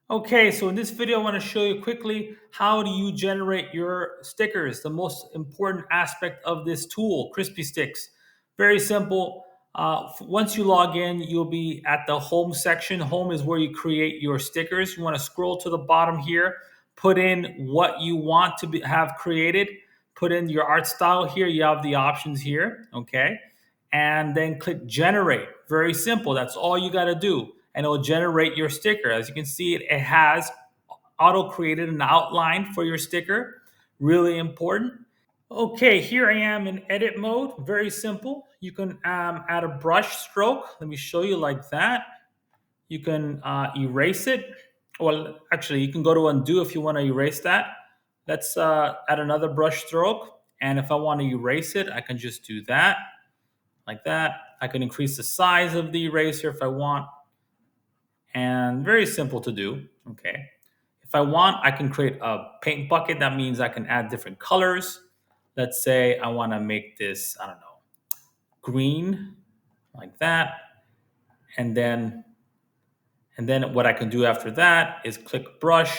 Okay, so in this video, I want to show you quickly how do you generate your stickers, the most important aspect of this tool, Crispy Stix. Very simple. Once you log in, you'll be at the home section. Home is where you create your stickers. You want to scroll to the bottom here, put in what you want to have created, put in your art style here. You have the options here, okay? And then click generate. Very simple. That's all you got to do. And it'll generate your sticker. As you can see, it has auto created an outline for your sticker. Really important. Okay, here I am in edit mode. Very simple. You can add a brush stroke. Let me show you like that. You can erase it. Well, actually, you can go to undo if you want to erase that. Let's add another brush stroke. And if I want to erase it, I can just do that like that. I can increase the size of the eraser if I want, and very simple to do, okay? If I want, I can create a paint bucket. That means I can add different colors. Let's say I wanna make this, I don't know, green, like that. And then, what I can do after that is click brush,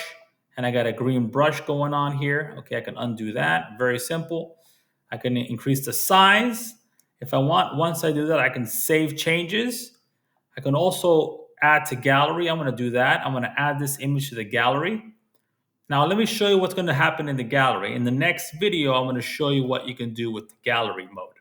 and I got a green brush going on here. Okay, I can undo that, very simple. I can increase the size. If I want, once I do that, I can save changes. I can also add to gallery. I'm going to do that. I'm going to add this image to the gallery. Now, let me show you what's going to happen in the gallery. In the next video, I'm going to show you what you can do with the gallery mode.